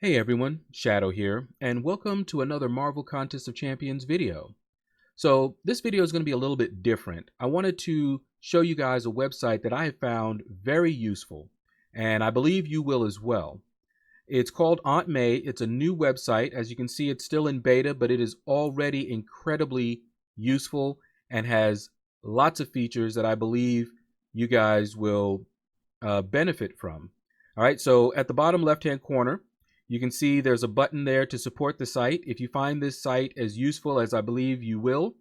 Hey everyone, Shaedow here, and welcome to another Marvel Contest of Champions video. So this video is going to be a little bit different. I wanted to show you guys a website that I have found very useful, and I believe you will as well. It's called AuntM.ai. It's a new website. As you can see, it's still in beta, but it is already incredibly useful and has lots of features that I believe you guys will benefit from. All right, so at the bottom left-hand corner, you can see there's a button there to support the site. If you find this site as useful as I believe you will,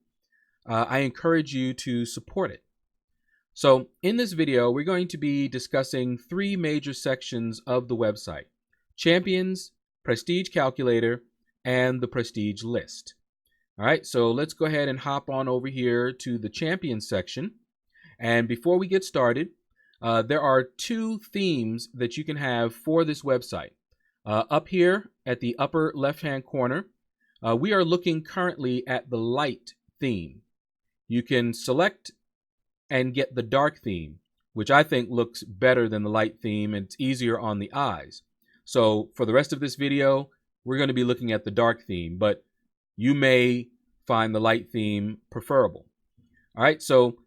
I encourage you to support it. So in this video, we're going to be discussing three major sections of the website: Champions, Prestige Calculator, and the Prestige List. All right, so let's go ahead and hop on over here to the Champions section. And before we get started, there are two themes that you can have for this website. Up here at the upper left-hand corner, we are looking currently at the light theme. You can select and get the dark theme, which I think looks better than the light theme, and it's easier on the eyes. So for the rest of this video, we're going to be looking at the dark theme, but you may find the light theme preferable. All right, so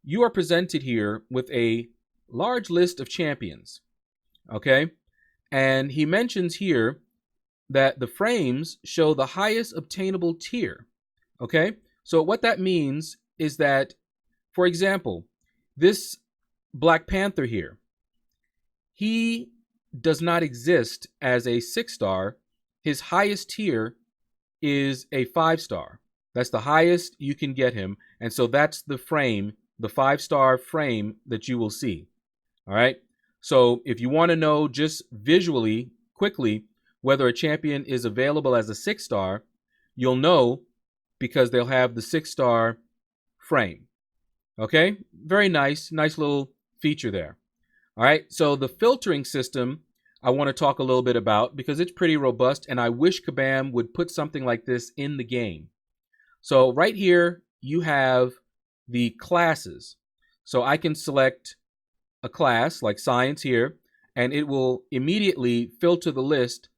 you are presented here with a large list of champions, okay? And he mentions here that the frames show the highest obtainable tier, okay? So what that means is that, for example, this Black Panther here, he does not exist as a 6-star. His highest tier is a 5-star. That's the highest you can get him. And so that's the frame, the 5-star frame that you will see. All right. So if you want to know just visually, quickly, whether a champion is available as a 6-star, you'll know because they'll have the 6-star frame. Okay. Very nice. Nice little feature there. All right. So the filtering system I want to talk a little bit about because it's pretty robust, and I wish Kabam would put something like this in the game. So right here, you have the classes. So I can select a class like science here, and it will immediately filter the list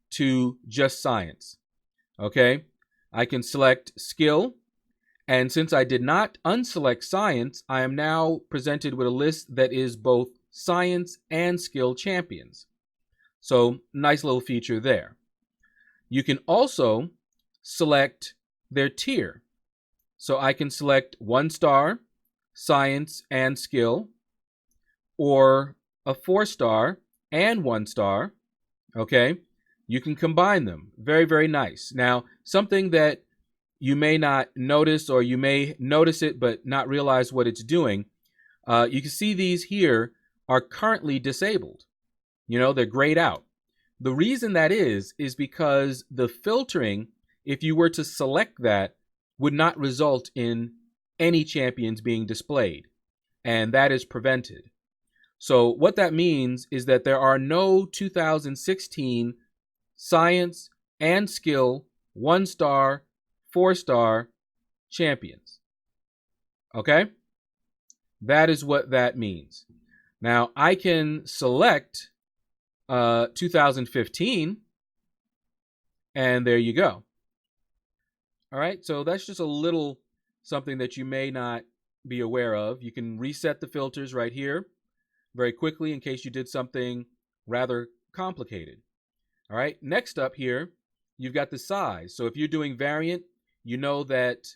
to just science. Okay, I can select skill, and since I did not unselect science, I am now presented with a list that is both science and skill champions. So nice little feature there. You can also select their tier. So I can select 1-star, science and skill, or a 4-star and 1-star. Okay, you can combine them. Very, very nice. Now, something that you may not notice, or you may notice it but not realize what it's doing, you can see these here are currently disabled. You know, they're grayed out. The reason that is because the filtering, if you were to select that, would not result in any champions being displayed, and that is prevented. So what that means is that there are no 2016 science and skill 1-star, 4-star champions. Okay? That is what that means. Now, I can select 2015, and there you go. All right, so that's just a little something that you may not be aware of. You can reset the filters right here very quickly in case you did something rather complicated. All right, next up here, you've got the size. So if you're doing variant, you know that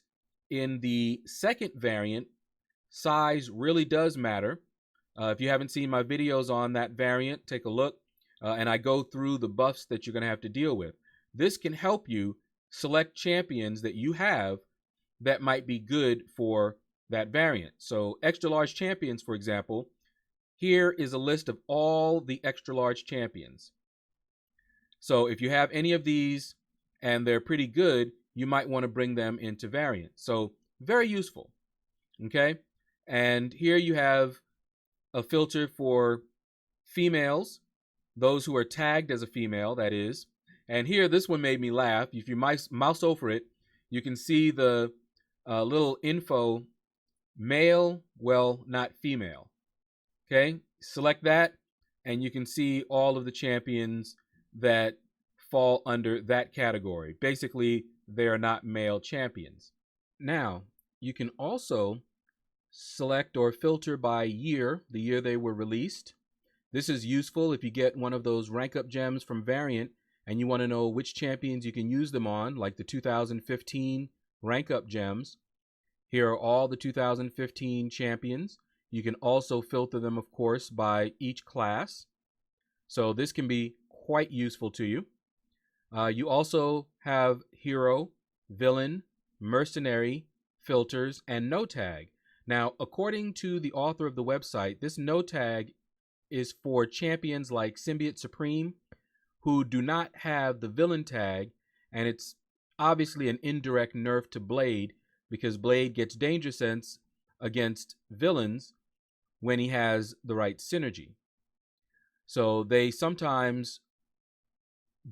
in the second variant, size really does matter. If you haven't seen my videos on that variant, take a look, and I go through the buffs that you're going to have to deal with. This can help you select champions that you have that might be good for that variant. So extra large champions, for example, here is a list of all the extra large champions. So if you have any of these and they're pretty good, you might want to bring them into variant. So very useful. Okay. And here you have a filter for females, those who are tagged as a female, that is. And here, this one made me laugh. If you mouse over it, you can see the little info, male, well, not female. Okay, select that, and you can see all of the champions that fall under that category. Basically, they are not male champions. Now, you can also select or filter by year, the year they were released. This is useful if you get one of those rank up gems from Variant and you want to know which champions you can use them on, like the 2015 rank up gems. Here are all the 2015 champions. You can also filter them, of course, by each class. So this can be quite useful to you. You also have hero, villain, mercenary, filters, and no tag. Now, according to the author of the website, this no tag is for champions like Symbiote Supreme who do not have the villain tag, and it's obviously an indirect nerf to Blade because Blade gets danger sense against villains when he has the right synergy. So they sometimes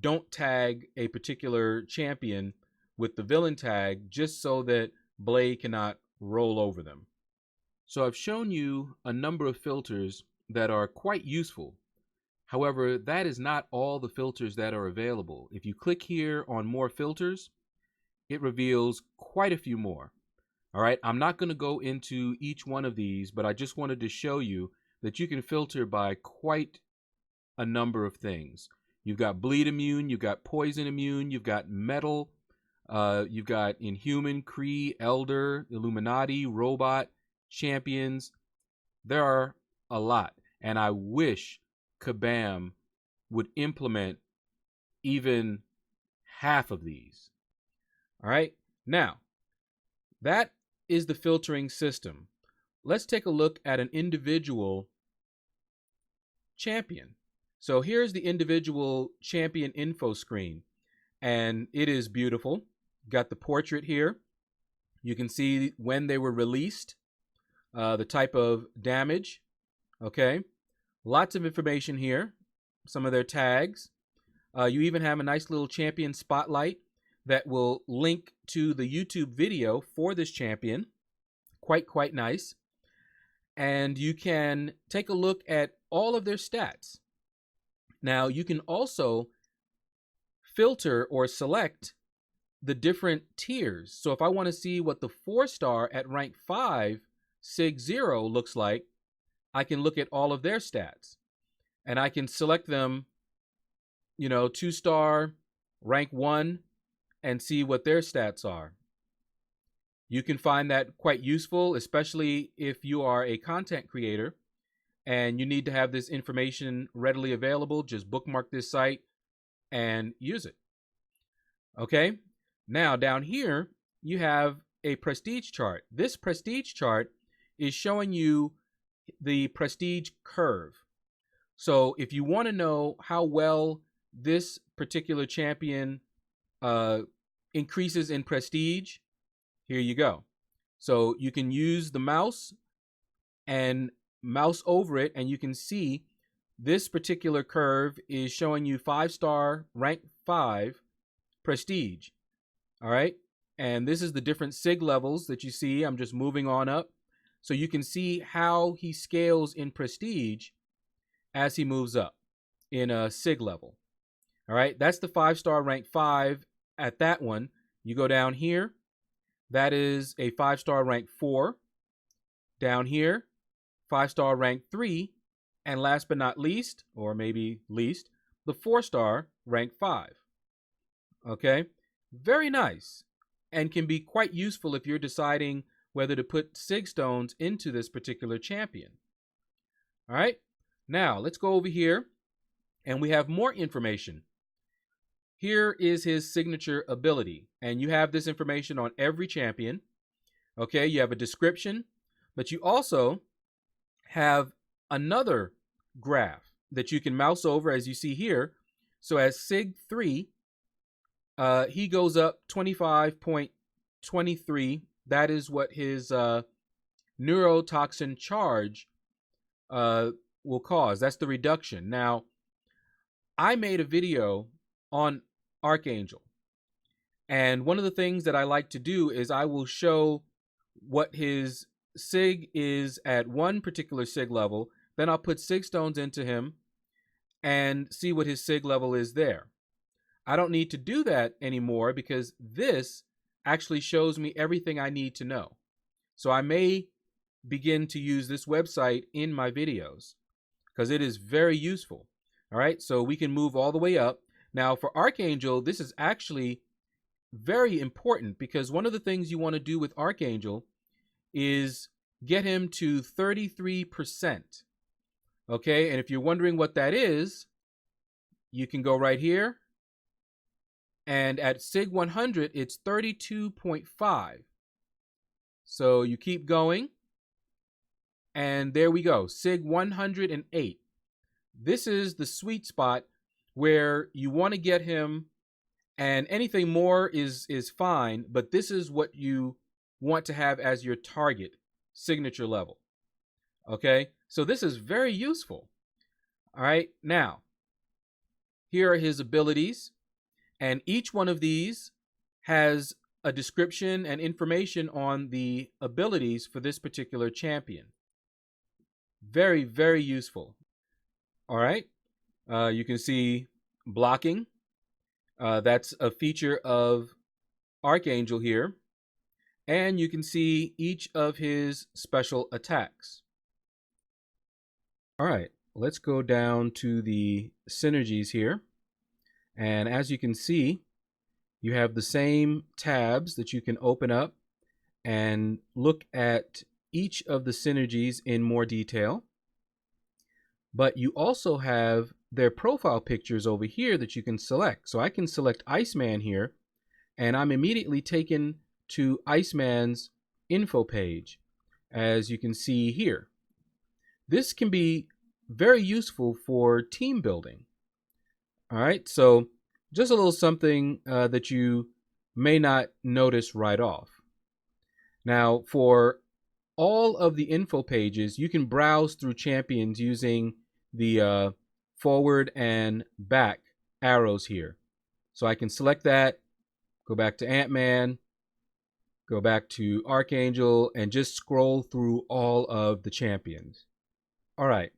don't tag a particular champion with the villain tag just so that Blade cannot roll over them. So I've shown you a number of filters that are quite useful. However, that is not all the filters that are available. If you click here on more filters, it reveals quite a few more. All right, I'm not going to go into each one of these, but I just wanted to show you that you can filter by quite a number of things. You've got bleed immune, you've got poison immune, you've got metal, you've got inhuman, Kree, elder, Illuminati, robot, champions. There are a lot, and I wish Kabam would implement even half of these. All right, now that is the filtering system. Let's take a look at an individual champion. So here's the individual champion info screen, and it is beautiful. Got the portrait here. You can see when they were released, the type of damage. Okay, lots of information here, some of their tags. You even have a nice little champion spotlight that will link to the YouTube video for this champion. Quite nice. And you can take a look at all of their stats. Now, you can also filter or select the different tiers. So if I want to see what the 4-star at rank 5 Sig 0 looks like, I can look at all of their stats. And I can select them, 2-star, rank 1, and see what their stats are. You can find that quite useful, especially if you are a content creator and you need to have this information readily available. Just bookmark this site and use it. Okay, now down here you have a prestige chart. This prestige chart is showing you the prestige curve. So if you want to know how well this particular champion increases in prestige, here you go. So you can use the mouse and mouse over it, and you can see this particular curve is showing you 5-star, rank 5 prestige. All right, and this is the different Sig levels that you see. I'm just moving on up, so you can see how he scales in prestige as he moves up in a Sig level. All right, that's the 5-star, rank 5 at that one. You go down here, that is a 5-star, rank 4. Down here, 5-star, rank 3. And last but not least, or maybe least, the 4-star, rank 5. Okay, very nice, and can be quite useful if you're deciding whether to put Sig stones into this particular champion. All right, now let's go over here, and we have more information. Here is his signature ability, and you have this information on every champion. Okay, you have a description, but you also have another graph that you can mouse over, as you see here. So as Sig 3, he goes up 25.23. That is what his neurotoxin charge will cause. That's the reduction. Now, I made a video on Archangel, and one of the things that I like to do is I will show what his Sig is at one particular Sig level, then I'll put Sig stones into him and see what his Sig level is there. I don't need to do that anymore because this actually shows me everything I need to know. So I may begin to use this website in my videos because it is very useful. All right, so we can move all the way up. Now for Archangel, this is actually very important because one of the things you want to do with Archangel is get him to 33%. Okay, and if you're wondering what that is, you can go right here. And at Sig 100, it's 32.5. So you keep going. And there we go, Sig 108. This is the sweet spot where you want to get him, and anything more is fine, but this is what you want to have as your target signature level. Okay, so this is very useful. All right, now, here are his abilities, and each one of these has a description and information on the abilities for this particular champion. Very, very useful. All right, you can see blocking. That's a feature of Archangel here. And you can see each of his special attacks. All right, let's go down to the synergies here. And as you can see, you have the same tabs that you can open up and look at each of the synergies in more detail. But you also have their profile pictures over here that you can select. So I can select Iceman here, and I'm immediately taken to Iceman's info page, as you can see here. This can be very useful for team building. All right, so just a little something that you may not notice right off. Now, for all of the info pages, you can browse through champions using the forward and back arrows here. So I can select that, go back to Ant-Man, go back to Archangel, and just scroll through all of the champions. All right,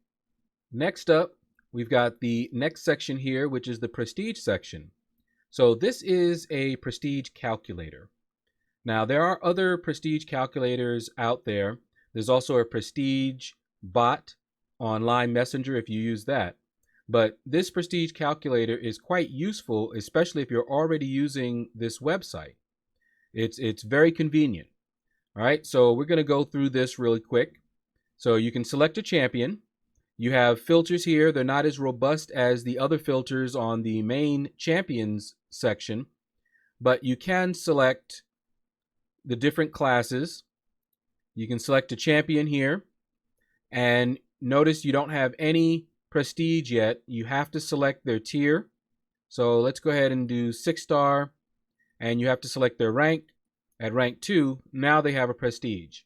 next up, we've got the next section here, which is the prestige section. So this is a prestige calculator. Now, there are other prestige calculators out there. There's also a prestige bot online messenger if you use that. But this prestige calculator is quite useful, especially if you're already using this website. It's very convenient. All right, so we're going to go through this really quick. So you can select a champion. You have filters here. They're not as robust as the other filters on the main champions section, but you can select the different classes. You can select a champion here, and notice you don't have any prestige yet. You have to select their tier. So let's go ahead and do 6-star, and you have to select their rank. At rank 2, now they have a prestige.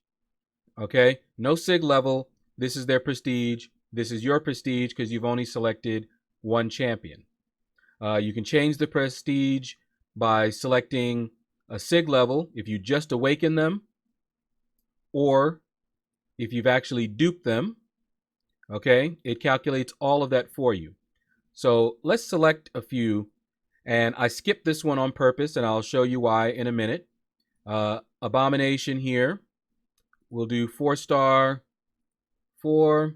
Okay, no sig level. This is their prestige. This is your prestige because you've only selected one champion. You can change the prestige by selecting a sig level if you just awaken them, or if you've actually duped them. Okay, it calculates all of that for you. So let's select a few, and I skipped this one on purpose, and I'll show you why in a minute. Abomination here, we'll do 4-star, 4,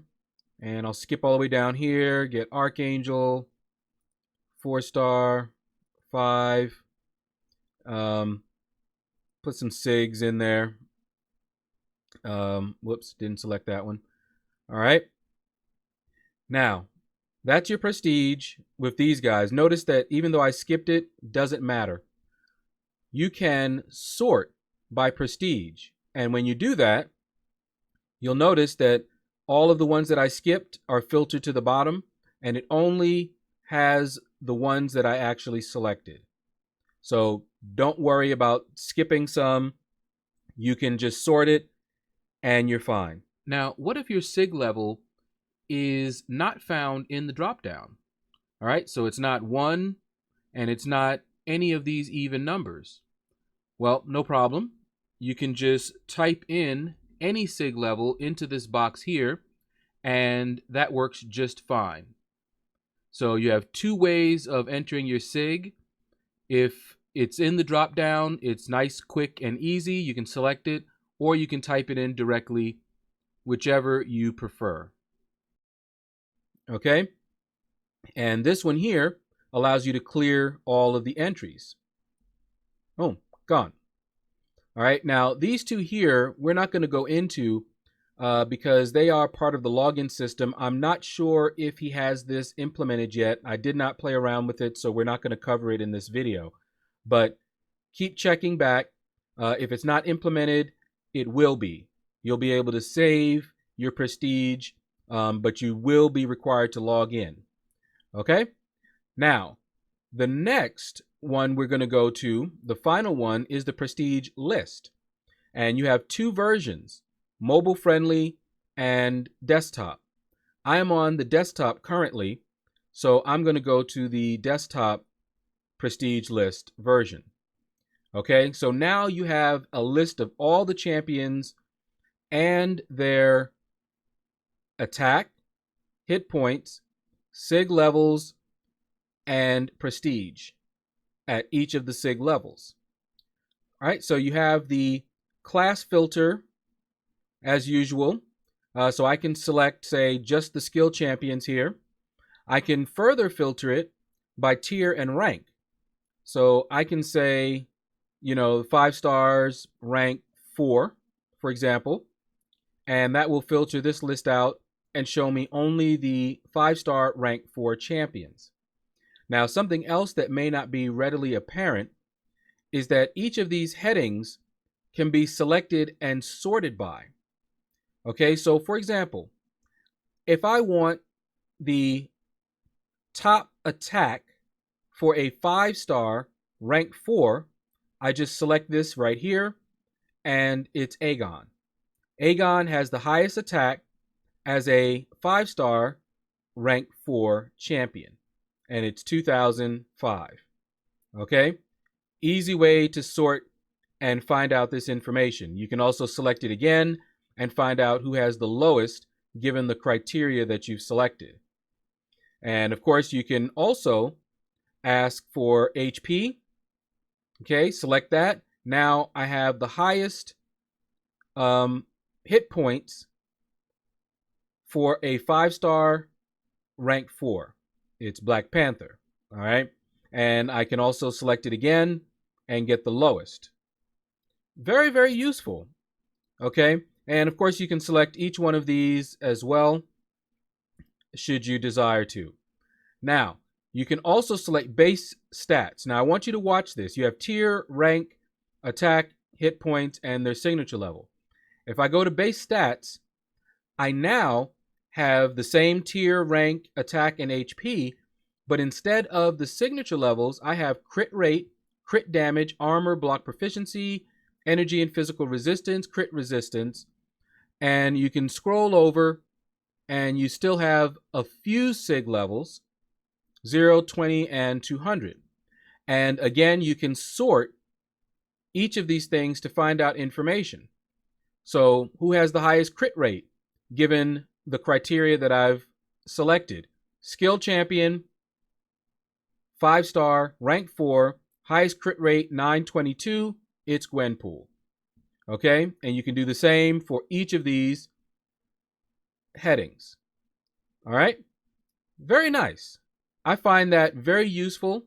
and I'll skip all the way down here, get Archangel, 4-star, 5, put some SIGs in there. Whoops, didn't select that one. All right. Now, that's your prestige with these guys. Notice that even though I skipped it, doesn't matter. You can sort by prestige. And when you do that, you'll notice that all of the ones that I skipped are filtered to the bottom, and it only has the ones that I actually selected. So don't worry about skipping some. You can just sort it, and you're fine. Now, what if your SIG level is not found in the dropdown? All right, so it's not 1, and it's not any of these even numbers. Well, no problem. You can just type in any SIG level into this box here, and that works just fine. So you have 2 ways of entering your SIG. If it's in the drop down, it's nice, quick, and easy. You can select it, or you can type it in directly, whichever you prefer. Okay? And this one here allows you to clear all of the entries. Oh, gone. All right, now these two here, we're not going to go into because they are part of the login system. I'm not sure if he has this implemented yet. I did not play around with it, so we're not going to cover it in this video. But keep checking back. If it's not implemented, it will be. You'll be able to save your prestige, but you will be required to log in. Okay? Now, the next one we're going to go to, the final one, is the prestige list. And you have two versions, mobile friendly and desktop. I am on the desktop currently, so I'm going to go to the desktop prestige list version. Okay, so now you have a list of all the champions and their attack, hit points, sig levels, and prestige at each of the sig levels. All right, so you have the class filter as usual. So I can select, say, just the skill champions here. I can further filter it by tier and rank. So I can say, 5 stars, rank 4, for example, and that will filter this list out and show me only the 5-star rank 4 champions. Now, something else that may not be readily apparent is that each of these headings can be selected and sorted by. Okay, so for example, if I want the top attack for a 5-star rank 4, I just select this right here, and it's Aegon. Aegon has the highest attack as a 5-star rank 4 champion, and it's 2005. Okay, easy way to sort and find out this information. You can also select it again and find out who has the lowest given the criteria that you've selected. And of course, you can also ask for HP. Okay, select that. Now I have the highest hit points for a 5-star rank 4. It's Black Panther. All right, and I can also select it again and get the lowest. Very, very useful. Okay, and of course you can select each one of these as well should you desire to. Now, you can also select base stats. Now, I want you to watch this. You have tier, rank, attack, hit points, and their signature level. If I go to base stats, I now have the same tier, rank, attack, and HP, but instead of the signature levels, I have crit rate, crit damage, armor, block proficiency, energy and physical resistance, crit resistance, and you can scroll over and you still have a few sig levels, 0, 20, and 200. And again, you can sort each of these things to find out information. So who has the highest crit rate given the criteria that I've selected? Skill champion, 5-star, rank 4, highest crit rate 922, it's Gwenpool. Okay, and you can do the same for each of these headings. All right, very nice. I find that very useful,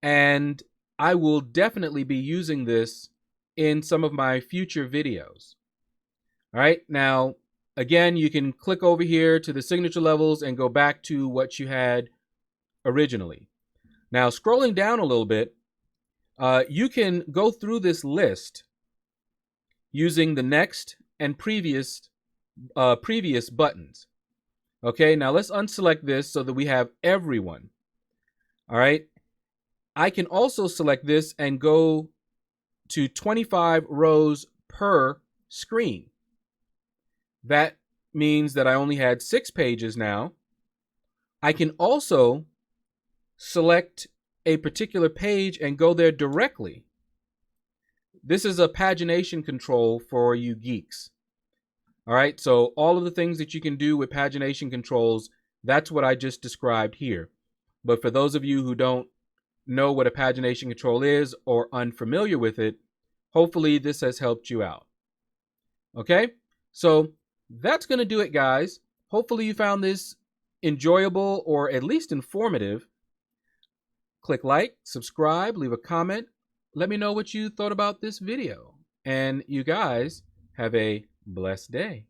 and I will definitely be using this in some of my future videos. All right, now, again, you can click over here to the signature levels and go back to what you had originally. Now, scrolling down a little bit, you can go through this list using the next and previous buttons. Okay, now let's unselect this so that we have everyone. All right, I can also select this and go to 25 rows per screen. That means that I only had 6 pages now. I can also select a particular page and go there directly. This is a pagination control for you geeks. All right, so all of the things that you can do with pagination controls, that's what I just described here. But for those of you who don't know what a pagination control is or unfamiliar with it, hopefully this has helped you out. Okay, so that's going to do it, guys. Hopefully you found this enjoyable or at least informative. Click like, subscribe, leave a comment. Let me know what you thought about this video. And you guys have a blessed day.